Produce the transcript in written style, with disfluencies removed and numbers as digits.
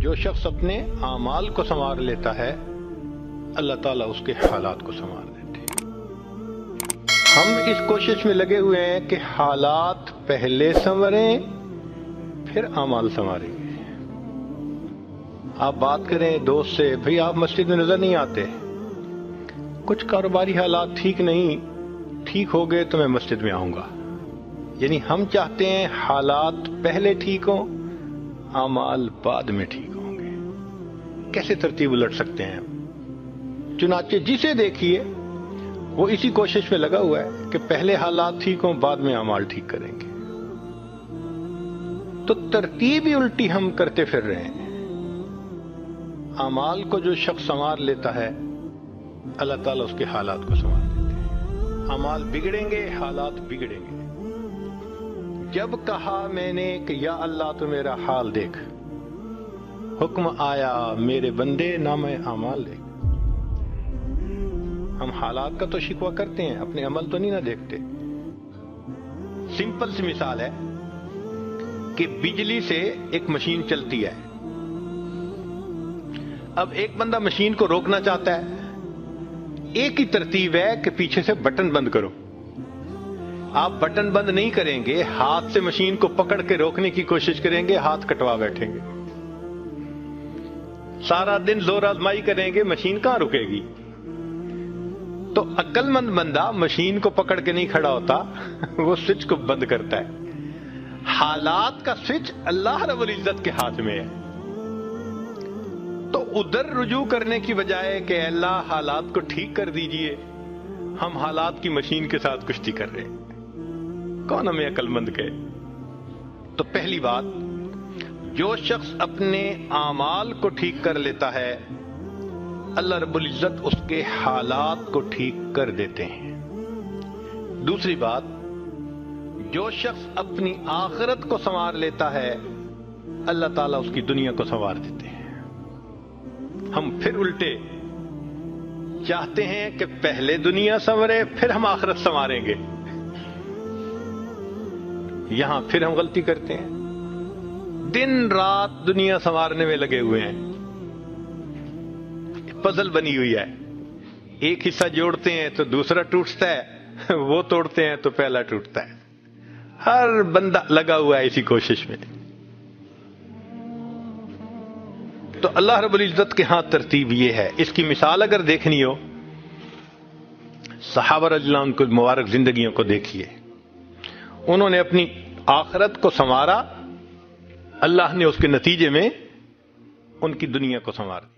جو شخص اپنے اعمال کو سنوار لیتا ہے اللہ تعالیٰ اس کے حالات کو سنوار دیتے ہیں۔ ہم اس کوشش میں لگے ہوئے ہیں کہ حالات پہلے سنوریں پھر اعمال سنواریں گے۔ آپ بات کریں دوست سے، بھئی آپ مسجد میں نظر نہیں آتے، کچھ کاروباری حالات ٹھیک نہیں، ٹھیک ہو گئے تو میں مسجد میں آؤں گا۔ یعنی ہم چاہتے ہیں حالات پہلے ٹھیک ہوں، اعمال بعد میں ٹھیک ہوں گے۔ کیسے ترتیب الٹ سکتے ہیں؟ چنانچہ جسے دیکھیے وہ اسی کوشش میں لگا ہوا ہے کہ پہلے حالات ٹھیک ہوں، بعد میں اعمال ٹھیک کریں گے۔ تو ترتیب ہی الٹی ہم کرتے پھر رہے ہیں۔ اعمال کو جو شخص سنوار لیتا ہے اللہ تعالیٰ اس کے حالات کو سنوار دیتے ہیں۔ اعمال بگڑیں گے، حالات بگڑیں گے۔ جب کہا میں نے کہ یا اللہ تو میرا حال دیکھ، حکم آیا میرے بندے نام اعمال دیکھ۔ ہم حالات کا تو شکوہ کرتے ہیں، اپنے عمل تو نہیں نہ دیکھتے۔ سمپل سی مثال ہے کہ بجلی سے ایک مشین چلتی ہے، اب ایک بندہ مشین کو روکنا چاہتا ہے، ایک ہی ترتیب ہے کہ پیچھے سے بٹن بند کرو۔ آپ بٹن بند نہیں کریں گے، ہاتھ سے مشین کو پکڑ کے روکنے کی کوشش کریں گے، ہاتھ کٹوا بیٹھیں گے۔ سارا دن زور آزمائی کریں گے، مشین کہاں رکے گی؟ تو عقل مند بندہ مشین کو پکڑ کے نہیں کھڑا ہوتا، وہ سوئچ کو بند کرتا ہے۔ حالات کا سوئچ اللہ رب العزت کے ہاتھ میں ہے۔ تو ادھر رجوع کرنے کی بجائے کہ اللہ حالات کو ٹھیک کر دیجئے، ہم حالات کی مشین کے ساتھ کشتی کر رہے ہیں۔ کون ہمیں عقل مند کہے؟ تو پہلی بات، جو شخص اپنے اعمال کو ٹھیک کر لیتا ہے اللہ رب العزت اس کے حالات کو ٹھیک کر دیتے ہیں۔ دوسری بات، جو شخص اپنی آخرت کو سنوار لیتا ہے اللہ تعالیٰ اس کی دنیا کو سنوار دیتے ہیں۔ ہم پھر الٹے چاہتے ہیں کہ پہلے دنیا سنورے پھر ہم آخرت سنواریں گے۔ یہاں پھر ہم غلطی کرتے ہیں، دن رات دنیا سنوارنے میں لگے ہوئے ہیں۔ پزل بنی ہوئی ہے، ایک حصہ جوڑتے ہیں تو دوسرا ٹوٹتا ہے، وہ توڑتے ہیں تو پہلا ٹوٹتا ہے۔ ہر بندہ لگا ہوا ہے اسی کوشش میں۔ تو اللہ رب العزت کے ہاں ترتیب یہ ہے۔ اس کی مثال اگر دیکھنی ہو، صحابہ رضی اللہ عنہ کو مبارک زندگیوں کو دیکھیے، انہوں نے اپنی آخرت کو سنوارا، اللہ نے اس کے نتیجے میں ان کی دنیا کو سنوار دیا۔